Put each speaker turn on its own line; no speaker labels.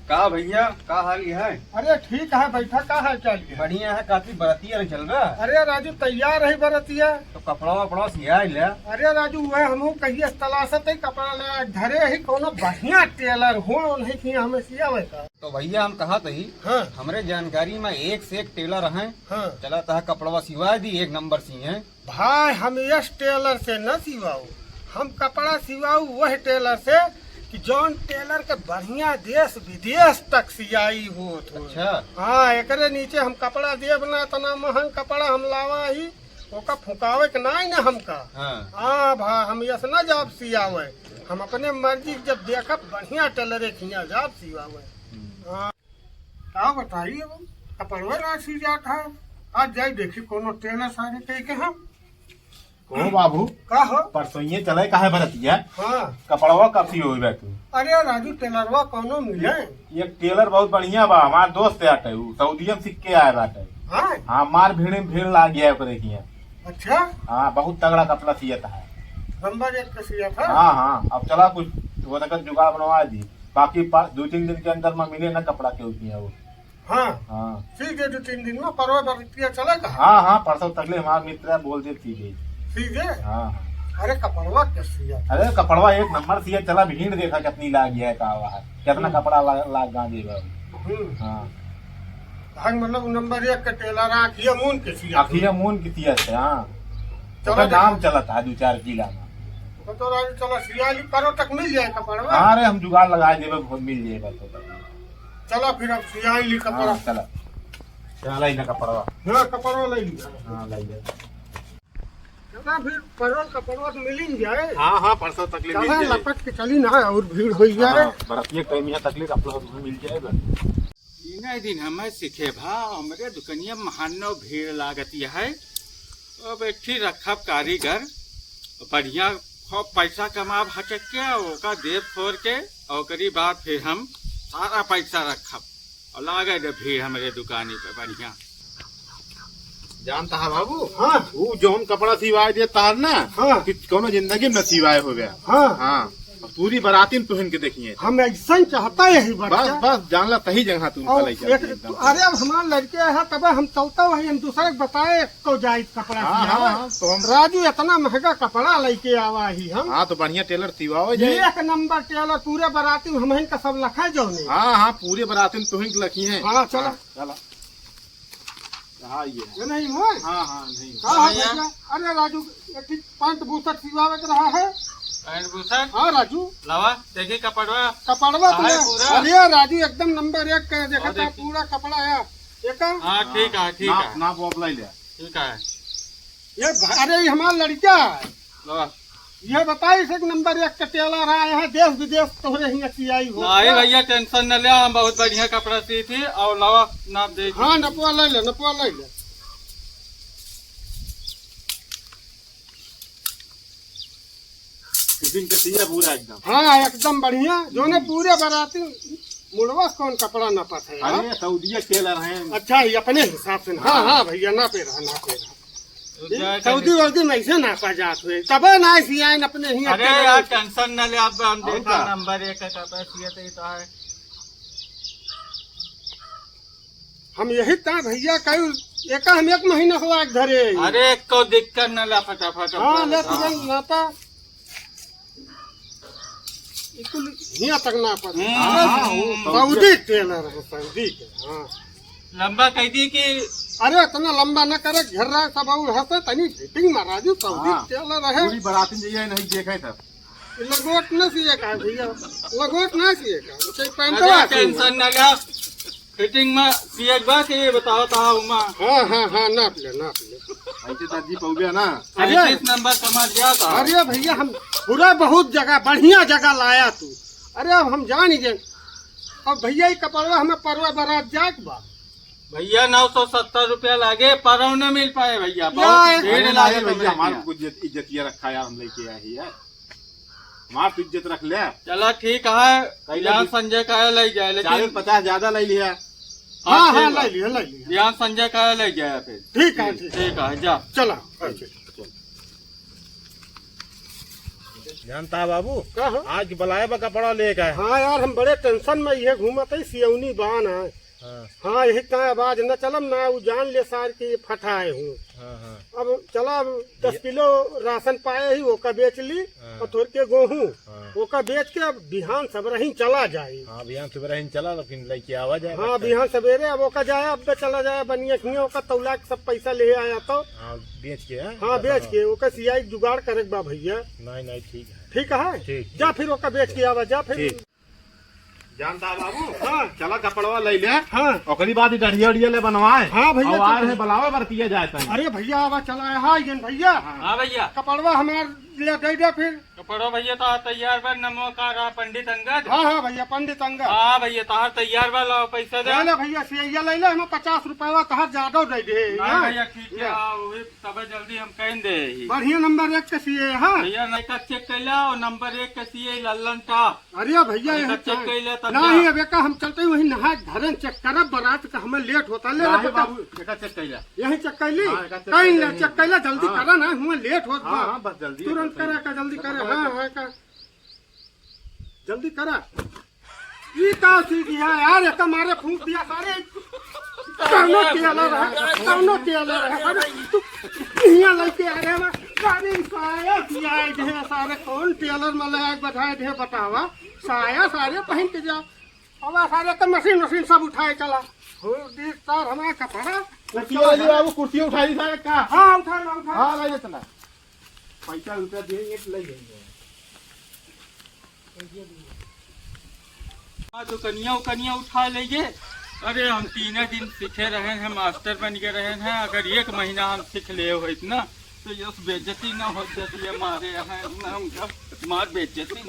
का भैया का हाल है?
अरे ठीक है, बैठा का है चाल के।
बढ़िया है, काफी बरतिया चल रहा।
अरे राजू तैयार है बरतिया।
तो कपड़ा वपड़ा सिया ले।
अरे राजू वह हम कहिए तलाशत है कपड़ा ले धरे ही कोनो बढ़िया टेलर हो नहीं कि हमें सियावे का।
तो भैया हम कहा ही
हाँ
हमरे जानकारी में एक से एक टेलर है।
हाँ
चला था कपड़वा सिवा दी, एक नंबर सी है
भाई। हम इस टेलर से न सिवाऊ, हम कपड़ा सिवाऊ वह टेलर से कि जौन टेलर के बढ़िया देश विदेश तक सियाई हो।
अच्छा
हाँ एकरे नीचे हम कपड़ा देव ना इतना महंग कपड़ा हम लावा ही ओका फुकावे के नहीं ना हमका। हाँ भाई हम यस न जाब सियावे, हम अपने मर्जी जब देखब बढ़िया टेलर खिया जाब सियावे। हाँ क्या बताइए वो कपड़वा ना सी जात है। आज जाई देखी कोनो टेलर सारे कह के हम
ओ बाबू
का हो
परसों ये चले काहे बरतिया
हाँ।
कपड़वा कथी हो बे तू?
अरे राजू टेलरवा कोनो मिले?
ये टेलर बहुत बढ़िया बा, हमार दोस्त आटे उ सऊदीया में सीख के आए बाटे।
हाँ
हाँ मार भीड़ लाग गया ओकरे किया।
अच्छा
हाँ बहुत तगड़ा कपड़ा सियता है।
नंबर एक का सिया था।
हाँ हाँ अब चला कुछ वो तक जुगाड़ बनवा दी, बाकी 2-3 दिन के अंदर में मिले ना कपड़ा के उठिया वो।
हाँ
हाँ
ठीक है 2-3 दिन में परवा बरतिया चलेगा।
हाँ हाँ परसों तकले हमार मित्र बोल दे सीधे।
ठीक है।
हाँ
अरे कपड़वा क्या सिया?
अरे कपड़वा एक नंबर सिया। चला भीड़ देखा कितनी लाग गया है का हुआ है, कितना कपड़ा लाग गांधेगा। हाँ
भाई मतलब नंबर एक का टेलर आखिया मून के सिया।
अखिया मून की सिया से। हाँ
चलो
तो नाम चला था 2-4 जिला में।
तो राजू चलो सियाली करो तक मिल जाए कपड़वा।
हाँ अरे हम जुगाड़ लगा देवे, बहुत मिल जाएगा तो।
चलो फिर अब सियाली कपड़ा।
हाँ, चला चला ही ना कपड़वा।
हाँ कपड़वा ले लिया।
हाँ ले ले।
चला फिर परवल कपड़वा तो मिल ही जाए।
हाँ हाँ परसों तकलीफ मिल
चला
जाएगी।
लपट के चली ना और भीड़ हो जाए।
बरतिया टाइम यहाँ तकलीफ आप लोग मिल जाएगा।
इना दिन हमें सीखे भा हमरे दुकनिया महानो भीड़ लागती है। अब एक ही रखब कारीगर बढ़िया खूब पैसा कमा हटक के ओका देव फोर के ओकरी बाद फिर हम सारा पैसा रखब और लागे दे भीड़ हमारे दुकानी पे बढ़िया।
जानता है बाबू?
हाँ
वो जौन कपड़ा सिवाए दे तार ना।
हाँ
कि कोनो जिंदगी में सिवाए हो गया।
हाँ
हाँ पूरी बाराती में तुहन के देखिए।
हम ऐसा ही चाहता यही
बस
बच्चा।
बस जान ला सही जगह तुम
और
चले
अरे अब हमारे लड़के है तब हम चलता वही हम दूसरे को बताए तो जाए कपड़ा
हाँ
सियावा।
हाँ तो हम
राजू इतना महंगा कपड़ा लेके आवा ही हम।
हाँ तो बढ़िया टेलर सिवाओ जाए।
एक नंबर टेलर पूरे बाराती में हम का सब लखा जो नहीं।
हाँ हाँ पूरे बाराती में तुहन के लखी है।
हाँ चलो
चला हाँ ये
नहीं हुआ।
हाँ हाँ नहीं
हाँ भैया। अरे राजू एक पैंट बूसट सिवावे के रहा है। हाँ राजू
लवा देखिए कपड़वा
कपड़वा
हाँ, पूरा।
अरे राजू एकदम नंबर एक का देखा था पूरा कपड़ा है एक।
हाँ ठीक है ठीक है
नाप वाप ले ले।
ठीक है।
ये अरे ये हमारा लड़का है।
लवा
ये बताइए एक नंबर एक का टेलर है यहाँ देश विदेश तोहरे ही सियाई हो।
नहीं भैया टेंशन न ले, हम बहुत बढ़िया कपड़ा सी थी और लवा नाप दे।
हाँ नपवा ले ले नपवा ले ले।
फिटिंग के सिया पूरा एकदम।
हाँ एकदम बढ़िया जो ने पूरे बाराती मुड़वा कौन कपड़ा नपत है।
अरे सऊदीया टेलर हैं।
अच्छा ये अपने हिसाब से हाँ हाँ भैया नापे रहा। सऊदी वर्दी में ऐसे नापा जात हुए तब ना सियाए अपने ही।
अरे यार टेंशन न ले, आप हम देखा नंबर एक का कपड़ा सियते तो है।
हम यही था भैया कल एक हम 1 महीना हुआ धरे।
अरे को दिक्कत न ला फटाफट।
हाँ ले तुरंत नापा यहाँ तक नापा। सऊदी टेलर है सऊदी के। हाँ
लंबा कह दी कि
अरे इतना लंबा न करे घेर रहा सब और हंसे तनी फिटिंग में राजू सऊदी टेलर है।
पूरी बाराती में ये नहीं देखे था।
लगोट न सिए का भैया लगोट न सिए का
अरे
पैंटवा।
टेंशन न ले, फिटिंग में सिए बा के ये बताओ ता उमा।
हाँ हाँ हाँ नाप ले नाप ले।
ऐसे ताजी पहुंचे ना।
अरे
35 नंबर समझ गया था।
अरे भैया हम पूरा बहुत जगह बढ़िया जगह लाया तू। अरे अब हम जान गए अब भैया ही कपड़वा हमें परवा बारात जाक बा।
भैया 970 रुपया लागे पर न मिल पाए भैया,
यार,
बहुत भीड़ लागे
भैया हमारे
भैया।
कुछ इज्जतिया रखा यार, हम लेके आए है हमार तो इज्जत रख ले।
चलो ठीक है, यहाँ संजय का ले जाए लेकिन
50 ज्यादा ले लिया।
हाँ हाँ ले लिया।
यहाँ संजय का ले जाए फिर।
ठीक है
ठीक है जा
चला।
जानता बाबू
कहाँ?
आज बुलाए बा कपड़ा लेके आए।
हाँ यार हम बड़े टेंशन में ये घूमत है सियौनी बान है।
हाँ
हाँ यही का आवाज न चलम ना वो जान ले सार की फटाए हूँ।
हाँ हाँ
अब चला 10 किलो राशन पाए ही वो का बेच ली
हाँ।
और थोड़ के गेहूँ
हाँ।
वो का बेच के अब बिहान सब रही चला जाए।
हाँ बिहान सुबह ही चला तो फिर लेके आवा जाए।
हाँ बिहान सवेरे अब वो का जाए अब तो चला जाए बनिया खिया वो का तौला के सब पैसा ले आया तो।
हाँ बेच के।
हाँ बेच के वो का सियाई जुगाड़ करे बा भैया।
नहीं नहीं ठीक है।
ठीक है
ठीक।
जा फिर वो का बेच के आवा जा फिर।
ठीक। जानता बाबू
हाँ
चला कपड़वा ले ले।
हाँ
ओकरी बाद डढ़िया उड़िया ले बनवाए।
हाँ भैया,
और आ
चल।
रहे बुलावे बरतिया जाए तनी।
अरे भैया आवा चला है हाँ ये भैया
हाँ भैया
कपड़वा हमार ले दे दे फिर।
कपड़ो भैया तो तैयार बा नमो का रहा पंडित अंगद।
हाँ हाँ भैया पंडित अंगा
हाँ भैया तार तैयार बा लाओ पैसा दे।
ले ले भैया सिया ले ले हमें 50 रुपया तहार ज्यादा दे दे।
हाँ भैया ठीक है वही तब जल्दी हम कह दे ही।
बढ़िया नंबर 1 के सिए हाँ।
भैया नहीं का चेक कर ला और नंबर 1 के सीए लल्लन का।
अरे भैया
नहीं
यही
तो चेक कर ले तब
नहीं
जा।
अब का हम चलते वही नहा धरन चेक करब बारात का हमें लेट होता ले ले
नहीं
बेटा।
बाबू एका चेक कैला।
यही चेक कैली
हाँ, एका चेक
कहीं
कैली।
चेक कैला जल्दी
हाँ।
करा ना हमें लेट होत
हाँ
बा।
हाँ बस जल्दी।
तुरंत करा का जल्दी करे हाँ हाँ का जल्दी करा। ये का चीज है यार ये मारे फूंक दिया सारे कौनो केला रहा कौनो केला रहा अरे तू यहाँ लेके आ रहे हैं गाड़ी साया किया है सारे कौन टेलर में लगा बधाए ढे बतावा साया सारे पहन के जाओ अब सारे तो मशीन मशीन सब उठाए चला हो दी तार हमारा कपड़ा
बाबू कुर्सी उठा दी सारे का।
हाँ उठा ला उठा
हाँ ले चला। पैसा रुपया दिए ले जाएंगे।
हाँ दुकनिया उकनिया उठा लेंगे। अरे हम 3 दिन सीखे रहे हैं मास्टर बन के रहे हैं। अगर 1 महीना हम सीख ले हो इतना तो ये बेइज्जती ना हो जाती है हमारे यहाँ मार बेइज्जती